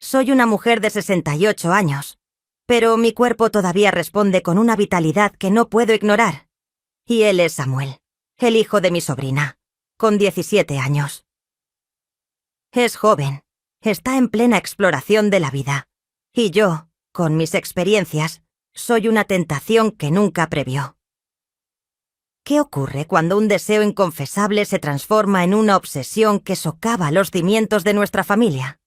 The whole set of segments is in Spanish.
Soy una mujer de 68 años, pero mi cuerpo todavía responde con una vitalidad que no puedo ignorar. Y él es Samuel, el hijo de mi sobrina, con 17 años. Es joven, está en plena exploración de la vida, y yo, con mis experiencias, soy una tentación que nunca previó. ¿Qué ocurre cuando un deseo inconfesable se transforma en una obsesión que socava los cimientos de nuestra familia?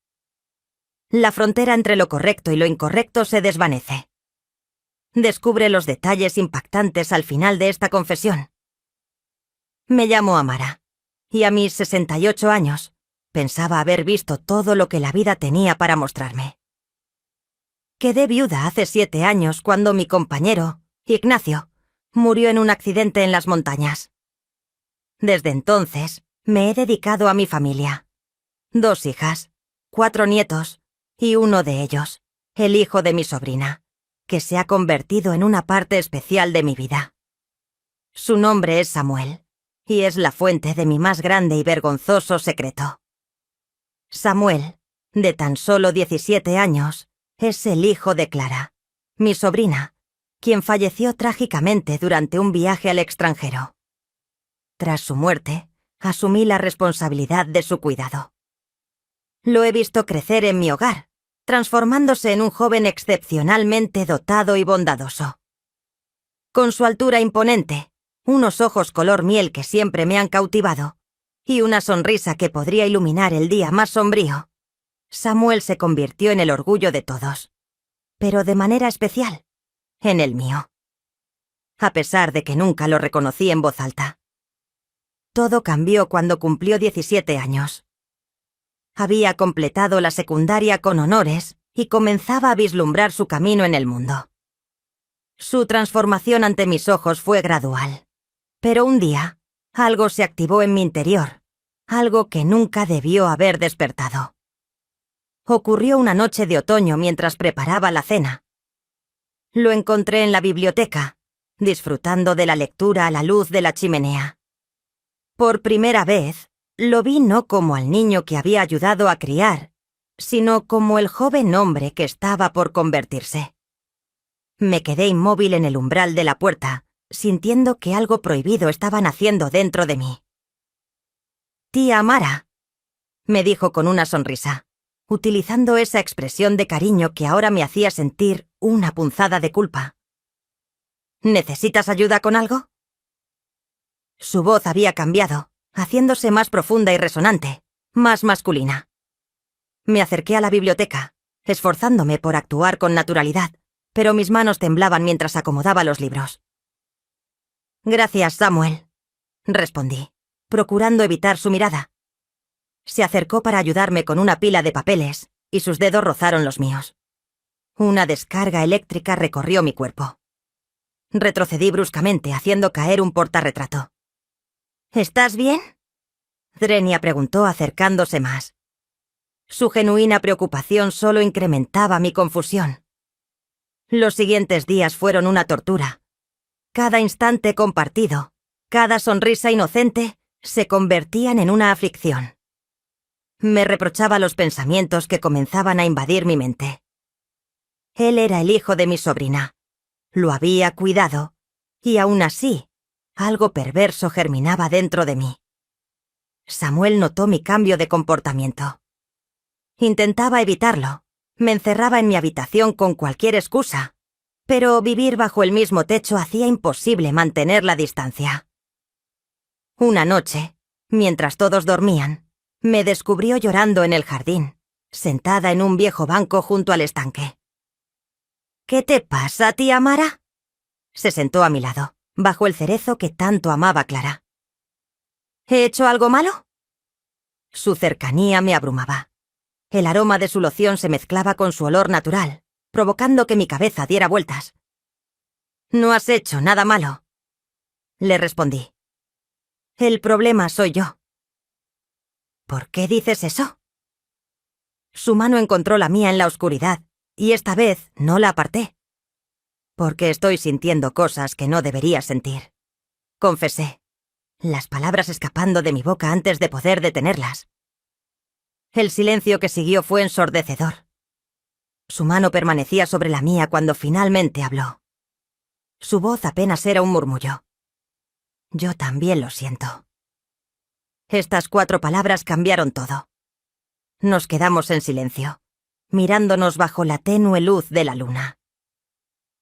La frontera entre lo correcto y lo incorrecto se desvanece. Descubre los detalles impactantes al final de esta confesión. Me llamo Amara, y a mis 68 años pensaba haber visto todo lo que la vida tenía para mostrarme. Quedé viuda hace 7 años cuando mi compañero, Ignacio, murió en un accidente en las montañas. Desde entonces, me he dedicado a mi familia. 2 hijas, 4 nietos, y uno de ellos, el hijo de mi sobrina, que se ha convertido en una parte especial de mi vida. Su nombre es Samuel, y es la fuente de mi más grande y vergonzoso secreto. Samuel, de tan solo 17 años, es el hijo de Clara, mi sobrina, quien falleció trágicamente durante un viaje al extranjero. Tras su muerte, asumí la responsabilidad de su cuidado. Lo he visto crecer en mi hogar, transformándose en un joven excepcionalmente dotado y bondadoso. Con su altura imponente, unos ojos color miel que siempre me han cautivado, y una sonrisa que podría iluminar el día más sombrío, Samuel se convirtió en el orgullo de todos, pero de manera especial, en el mío. A pesar de que nunca lo reconocí en voz alta. Todo cambió cuando cumplió 17 años. Había completado la secundaria con honores y comenzaba a vislumbrar su camino en el mundo. Su transformación ante mis ojos fue gradual. Pero un día, algo se activó en mi interior, algo que nunca debió haber despertado. Ocurrió una noche de otoño mientras preparaba la cena. Lo encontré en la biblioteca, disfrutando de la lectura a la luz de la chimenea. Por primera vez, lo vi no como al niño que había ayudado a criar, sino como el joven hombre que estaba por convertirse. Me quedé inmóvil en el umbral de la puerta, sintiendo que algo prohibido estaba naciendo dentro de mí. «Tía Amara», me dijo con una sonrisa, utilizando esa expresión de cariño que ahora me hacía sentir una punzada de culpa. «¿Necesitas ayuda con algo?» Su voz había cambiado, haciéndose más profunda y resonante, más masculina. Me acerqué a la biblioteca, esforzándome por actuar con naturalidad, pero mis manos temblaban mientras acomodaba los libros. «Gracias, Samuel», respondí, procurando evitar su mirada. Se acercó para ayudarme con una pila de papeles, y sus dedos rozaron los míos. Una descarga eléctrica recorrió mi cuerpo. Retrocedí bruscamente, haciendo caer un portarretrato. «¿Estás bien?», Drenia preguntó acercándose más. Su genuina preocupación solo incrementaba mi confusión. Los siguientes días fueron una tortura. Cada instante compartido, cada sonrisa inocente, se convertían en una aflicción. Me reprochaba los pensamientos que comenzaban a invadir mi mente. Él era el hijo de mi sobrina. Lo había cuidado, y aún así, algo perverso germinaba dentro de mí. Samuel notó mi cambio de comportamiento. Intentaba evitarlo. Me encerraba en mi habitación con cualquier excusa, pero vivir bajo el mismo techo hacía imposible mantener la distancia. Una noche, mientras todos dormían, me descubrió llorando en el jardín, sentada en un viejo banco junto al estanque. «¿Qué te pasa, tía Amara?», se sentó a mi lado, bajo el cerezo que tanto amaba Clara. «¿He hecho algo malo?». Su cercanía me abrumaba. El aroma de su loción se mezclaba con su olor natural, provocando que mi cabeza diera vueltas. «No has hecho nada malo», le respondí. «El problema soy yo». «¿Por qué dices eso?». Su mano encontró la mía en la oscuridad, y esta vez no la aparté. «Porque estoy sintiendo cosas que no debería sentir», confesé, las palabras escapando de mi boca antes de poder detenerlas. El silencio que siguió fue ensordecedor, Su mano permanecía sobre la mía cuando finalmente habló. Su voz apenas era un murmullo. Yo también lo siento. Estas 4 palabras cambiaron todo. Nos quedamos en silencio, mirándonos bajo la tenue luz de la luna.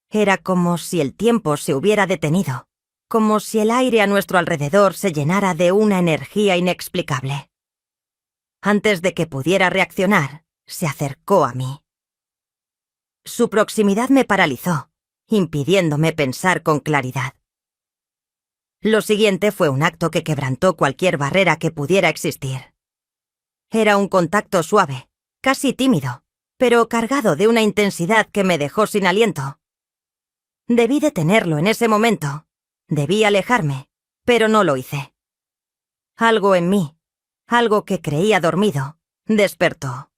Era como si el tiempo se hubiera detenido, como si el aire a nuestro alrededor se llenara de una energía inexplicable. Antes de que pudiera reaccionar, se acercó a mí. Su proximidad me paralizó, impidiéndome pensar con claridad. Lo siguiente fue un acto que quebrantó cualquier barrera que pudiera existir. Era un contacto suave, casi tímido, pero cargado de una intensidad que me dejó sin aliento. Debí detenerlo en ese momento. Debí alejarme, pero no lo hice. Algo en mí, algo que creía dormido, despertó.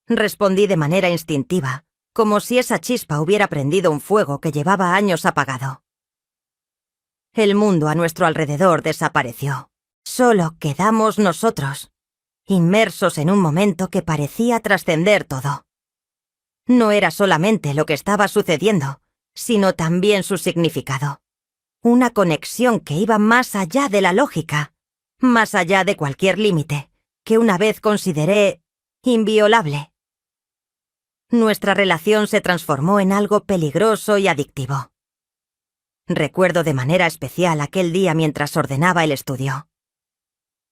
Respondí de manera instintiva, como si esa chispa hubiera prendido un fuego que llevaba años apagado. El mundo a nuestro alrededor desapareció. Solo quedamos nosotros, inmersos en un momento que parecía trascender todo. No era solamente lo que estaba sucediendo, sino también su significado. Una conexión que iba más allá de la lógica, más allá de cualquier límite, que una vez consideré inviolable. Nuestra relación se transformó en algo peligroso y adictivo. Recuerdo de manera especial aquel día mientras ordenaba el estudio.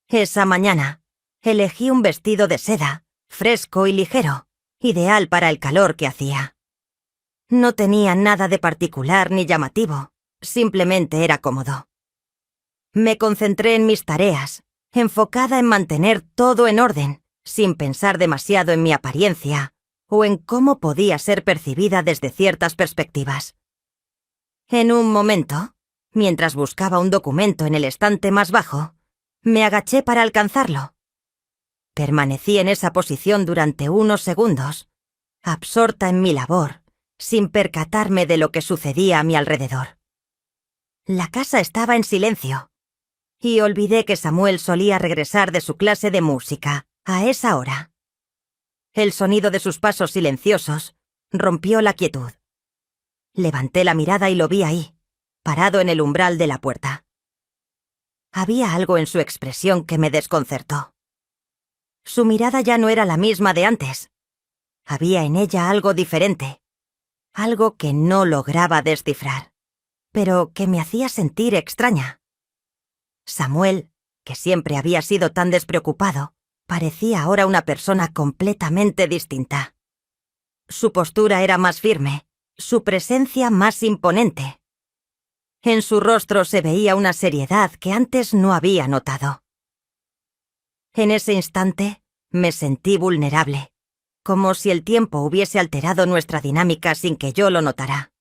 Esa mañana, elegí un vestido de seda, fresco y ligero, ideal para el calor que hacía. No tenía nada de particular ni llamativo, simplemente era cómodo. Me concentré en mis tareas, enfocada en mantener todo en orden, sin pensar demasiado en mi apariencia o en cómo podía ser percibida desde ciertas perspectivas. En un momento, mientras buscaba un documento en el estante más bajo, me agaché para alcanzarlo. Permanecí en esa posición durante unos segundos, absorta en mi labor, sin percatarme de lo que sucedía a mi alrededor. La casa estaba en silencio, y olvidé que Samuel solía regresar de su clase de música a esa hora. El sonido de sus pasos silenciosos rompió la quietud. Levanté la mirada y lo vi ahí, parado en el umbral de la puerta. Había algo en su expresión que me desconcertó. Su mirada ya no era la misma de antes. Había en ella algo diferente, algo que no lograba descifrar, pero que me hacía sentir extraña. Samuel, que siempre había sido tan despreocupado, parecía ahora una persona completamente distinta. Su postura era más firme, su presencia más imponente. En su rostro se veía una seriedad que antes no había notado. En ese instante me sentí vulnerable, como si el tiempo hubiese alterado nuestra dinámica sin que yo lo notara.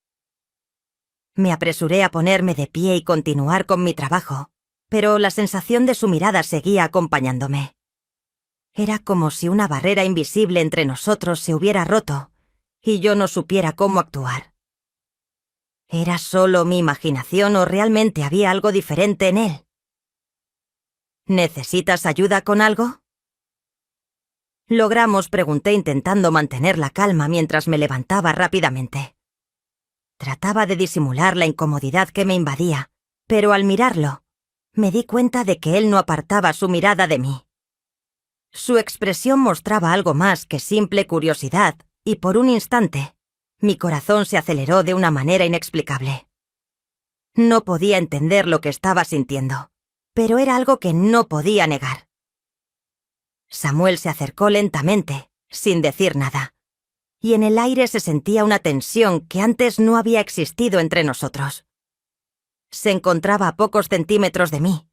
Me apresuré a ponerme de pie y continuar con mi trabajo, pero la sensación de su mirada seguía acompañándome. Era como si una barrera invisible entre nosotros se hubiera roto y yo no supiera cómo actuar. ¿Era solo mi imaginación o realmente había algo diferente en él? ¿Necesitas ayuda con algo? Logramos, pregunté intentando mantener la calma mientras me levantaba rápidamente. Trataba de disimular la incomodidad que me invadía, pero al mirarlo, me di cuenta de que él no apartaba su mirada de mí. Su expresión mostraba algo más que simple curiosidad, y por un instante, mi corazón se aceleró de una manera inexplicable. No podía entender lo que estaba sintiendo, pero era algo que no podía negar. Samuel se acercó lentamente, sin decir nada, y en el aire se sentía una tensión que antes no había existido entre nosotros. Se encontraba a pocos centímetros de mí,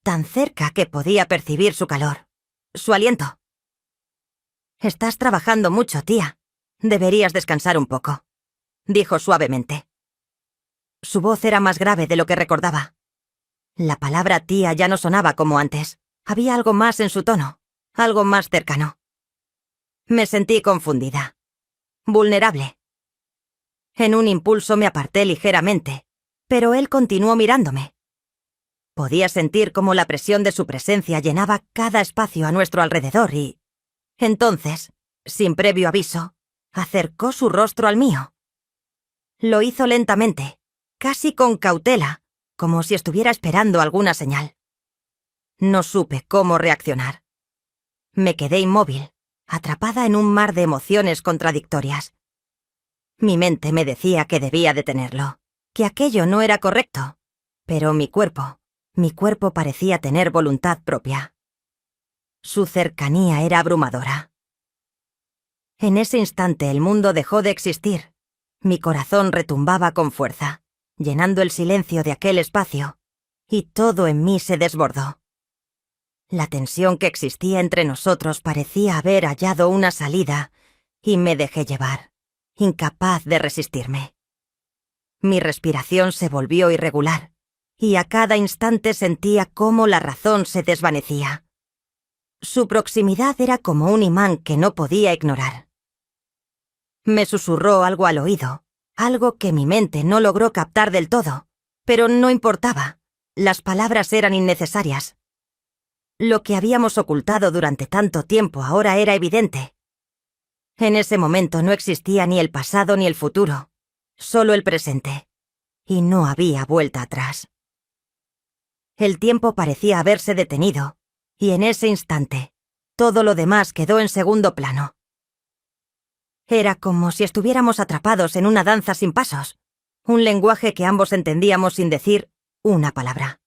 tan cerca que podía percibir su calor, su aliento. «Estás trabajando mucho, tía. Deberías descansar un poco», dijo suavemente. Su voz era más grave de lo que recordaba. La palabra tía ya no sonaba como antes. Había algo más en su tono, algo más cercano. Me sentí confundida, vulnerable. En un impulso me aparté ligeramente, pero él continuó mirándome. Podía sentir cómo la presión de su presencia llenaba cada espacio a nuestro alrededor y, entonces, sin previo aviso, Acercó su rostro al mío. Lo hizo lentamente, casi con cautela, como si estuviera esperando alguna señal. No supe cómo reaccionar. Me quedé inmóvil, atrapada en un mar de emociones contradictorias. Mi mente me decía que debía detenerlo, que aquello no era correcto, pero mi cuerpo parecía tener voluntad propia. Su cercanía era abrumadora. En ese instante el mundo dejó de existir. Mi corazón retumbaba con fuerza, llenando el silencio de aquel espacio, y todo en mí se desbordó. La tensión que existía entre nosotros parecía haber hallado una salida, y me dejé llevar, incapaz de resistirme. Mi respiración se volvió irregular, y a cada instante sentía cómo la razón se desvanecía. Su proximidad era como un imán que no podía ignorar. Me susurró algo al oído, algo que mi mente no logró captar del todo, pero no importaba. Las palabras eran innecesarias. Lo que habíamos ocultado durante tanto tiempo ahora era evidente. En ese momento no existía ni el pasado ni el futuro, solo el presente, y no había vuelta atrás. El tiempo parecía haberse detenido, y en ese instante, todo lo demás quedó en segundo plano. Era como si estuviéramos atrapados en una danza sin pasos, un lenguaje que ambos entendíamos sin decir una palabra.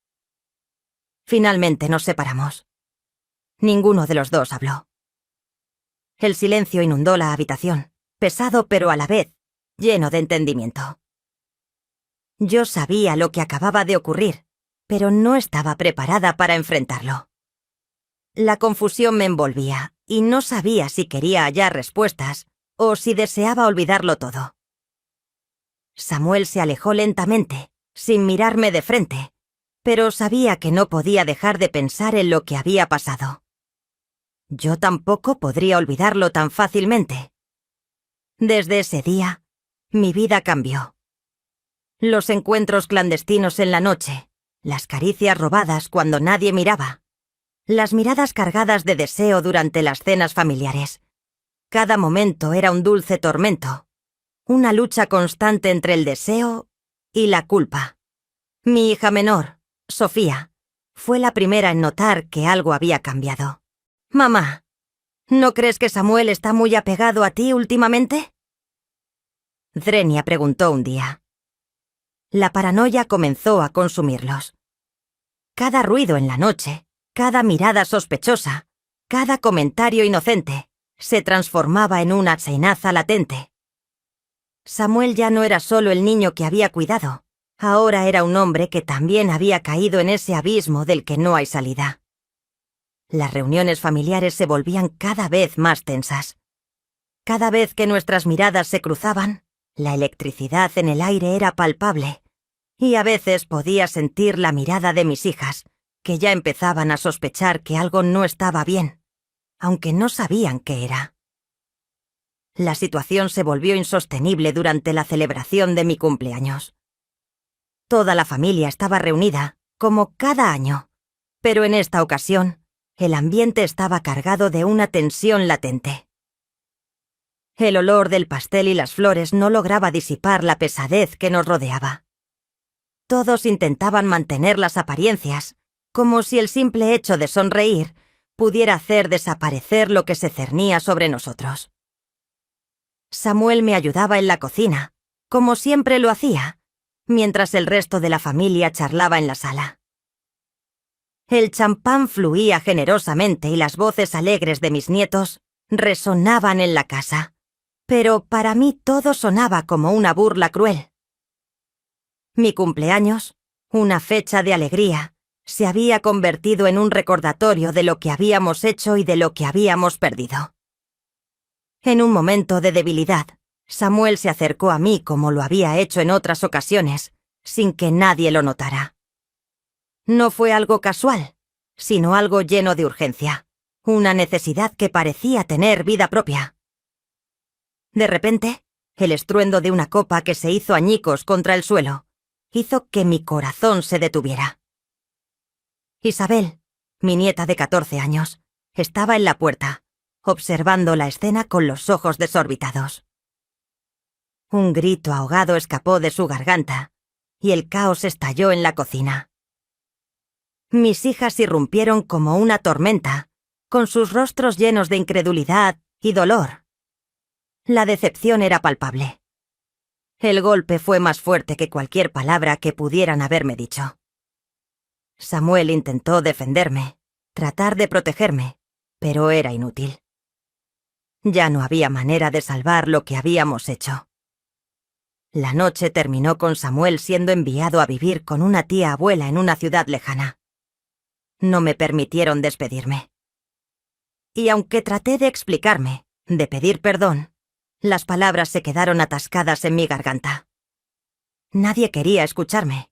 Finalmente nos separamos. Ninguno de los dos habló. El silencio inundó la habitación, pesado pero a la vez lleno de entendimiento. Yo sabía lo que acababa de ocurrir, pero no estaba preparada para enfrentarlo. La confusión me envolvía y no sabía si quería hallar respuestas o si deseaba olvidarlo todo. Samuel se alejó lentamente, sin mirarme de frente, pero sabía que no podía dejar de pensar en lo que había pasado. Yo tampoco podría olvidarlo tan fácilmente. Desde ese día, mi vida cambió. Los encuentros clandestinos en la noche, las caricias robadas cuando nadie miraba, las miradas cargadas de deseo durante las cenas familiares. Cada momento era un dulce tormento, una lucha constante entre el deseo y la culpa. Mi hija menor, Sofía, fue la primera en notar que algo había cambiado. «Mamá, ¿no crees que Samuel está muy apegado a ti últimamente?», Drenia preguntó un día. La paranoia comenzó a consumirlos. Cada ruido en la noche, cada mirada sospechosa, cada comentario inocente, se transformaba en una amenaza latente. Samuel ya no era solo el niño que había cuidado, ahora era un hombre que también había caído en ese abismo del que no hay salida. Las reuniones familiares se volvían cada vez más tensas. Cada vez que nuestras miradas se cruzaban, la electricidad en el aire era palpable, y a veces podía sentir la mirada de mis hijas, que ya empezaban a sospechar que algo no estaba bien, aunque no sabían qué era. La situación se volvió insostenible durante la celebración de mi cumpleaños. Toda la familia estaba reunida, como cada año, pero en esta ocasión, el ambiente estaba cargado de una tensión latente. El olor del pastel y las flores no lograba disipar la pesadez que nos rodeaba. Todos intentaban mantener las apariencias, como si el simple hecho de sonreír pudiera hacer desaparecer lo que se cernía sobre nosotros. Samuel me ayudaba en la cocina, como siempre lo hacía, mientras el resto de la familia charlaba en la sala. El champán fluía generosamente y las voces alegres de mis nietos resonaban en la casa, pero para mí todo sonaba como una burla cruel. Mi cumpleaños, una fecha de alegría, se había convertido en un recordatorio de lo que habíamos hecho y de lo que habíamos perdido. En un momento de debilidad, Samuel se acercó a mí como lo había hecho en otras ocasiones, sin que nadie lo notara. No fue algo casual, sino algo lleno de urgencia, una necesidad que parecía tener vida propia. De repente, el estruendo de una copa que se hizo añicos contra el suelo hizo que mi corazón se detuviera. Isabel, mi nieta de 14 años, estaba en la puerta, observando la escena con los ojos desorbitados. Un grito ahogado escapó de su garganta, y el caos estalló en la cocina. Mis hijas irrumpieron como una tormenta, con sus rostros llenos de incredulidad y dolor. La decepción era palpable. El golpe fue más fuerte que cualquier palabra que pudieran haberme dicho. Samuel intentó defenderme, tratar de protegerme, pero era inútil. Ya no había manera de salvar lo que habíamos hecho. La noche terminó con Samuel siendo enviado a vivir con una tía abuela en una ciudad lejana. No me permitieron despedirme. Y aunque traté de explicarme, de pedir perdón, las palabras se quedaron atascadas en mi garganta. Nadie quería escucharme.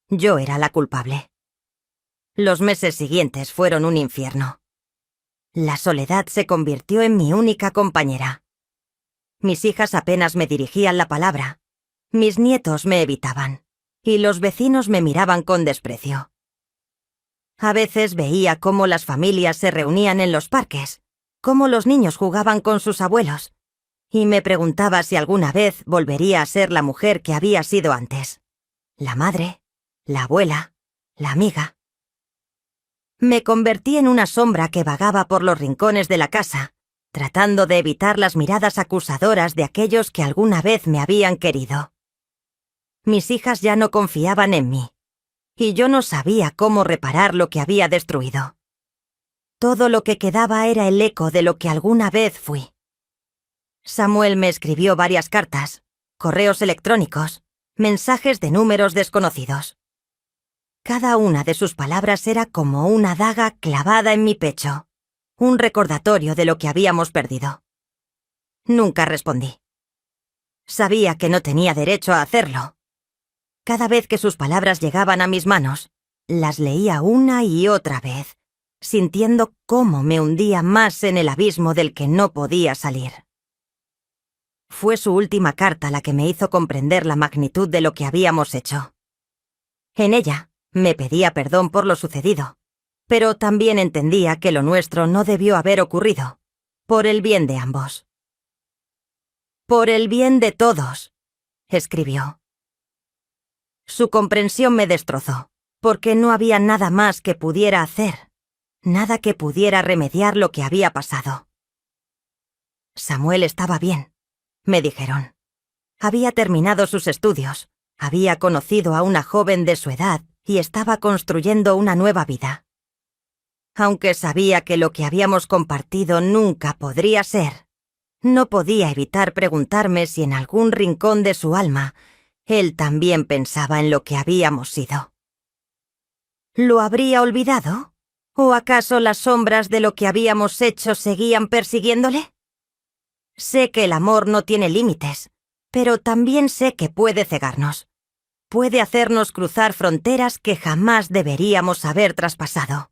Yo era la culpable. Los meses siguientes fueron un infierno. La soledad se convirtió en mi única compañera. Mis hijas apenas me dirigían la palabra. Mis nietos me evitaban. Y los vecinos me miraban con desprecio. A veces veía cómo las familias se reunían en los parques, cómo los niños jugaban con sus abuelos, y me preguntaba si alguna vez volvería a ser la mujer que había sido antes. La madre, la abuela, la amiga. Me convertí en una sombra que vagaba por los rincones de la casa, tratando de evitar las miradas acusadoras de aquellos que alguna vez me habían querido. Mis hijas ya no confiaban en mí, y yo no sabía cómo reparar lo que había destruido. Todo lo que quedaba era el eco de lo que alguna vez fui. Samuel me escribió varias cartas, correos electrónicos, mensajes de números desconocidos. Cada una de sus palabras era como una daga clavada en mi pecho, un recordatorio de lo que habíamos perdido. Nunca respondí. Sabía que no tenía derecho a hacerlo. Cada vez que sus palabras llegaban a mis manos, las leía una y otra vez, sintiendo cómo me hundía más en el abismo del que no podía salir. Fue su última carta la que me hizo comprender la magnitud de lo que habíamos hecho. En ella, me pedía perdón por lo sucedido, pero también entendía que lo nuestro no debió haber ocurrido, por el bien de ambos. «Por el bien de todos», escribió. Su comprensión me destrozó, porque no había nada más que pudiera hacer, nada que pudiera remediar lo que había pasado. Samuel estaba bien, me dijeron. Había terminado sus estudios, había conocido a una joven de su edad y estaba construyendo una nueva vida. Aunque sabía que lo que habíamos compartido nunca podría ser, no podía evitar preguntarme si en algún rincón de su alma él también pensaba en lo que habíamos sido. ¿Lo habría olvidado? ¿O acaso las sombras de lo que habíamos hecho seguían persiguiéndole? Sé que el amor no tiene límites, pero también sé que puede cegarnos. Puede hacernos cruzar fronteras que jamás deberíamos haber traspasado.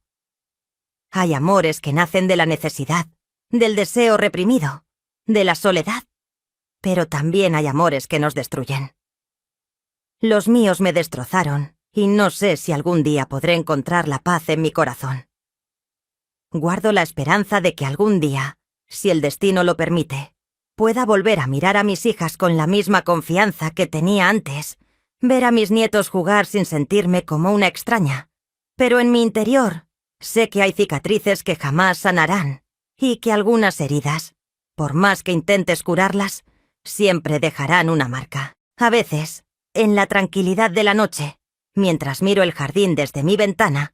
Hay amores que nacen de la necesidad, del deseo reprimido, de la soledad, pero también hay amores que nos destruyen. Los míos me destrozaron, y no sé si algún día podré encontrar la paz en mi corazón. Guardo la esperanza de que algún día, si el destino lo permite, pueda volver a mirar a mis hijas con la misma confianza que tenía antes, ver a mis nietos jugar sin sentirme como una extraña. Pero en mi interior, sé que hay cicatrices que jamás sanarán, y que algunas heridas, por más que intentes curarlas, siempre dejarán una marca. A veces, en la tranquilidad de la noche, mientras miro el jardín desde mi ventana,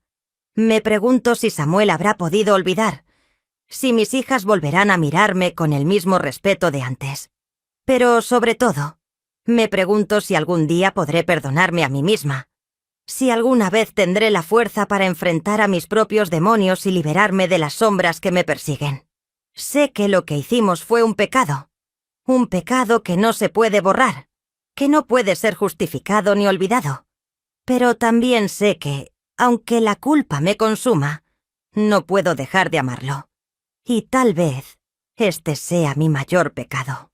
me pregunto si Samuel habrá podido olvidar, si mis hijas volverán a mirarme con el mismo respeto de antes. Pero, sobre todo, me pregunto si algún día podré perdonarme a mí misma, si alguna vez tendré la fuerza para enfrentar a mis propios demonios y liberarme de las sombras que me persiguen. Sé que lo que hicimos fue un pecado que no se puede borrar, que no puede ser justificado ni olvidado. Pero también sé que, aunque la culpa me consuma, no puedo dejar de amarlo. Y tal vez este sea mi mayor pecado.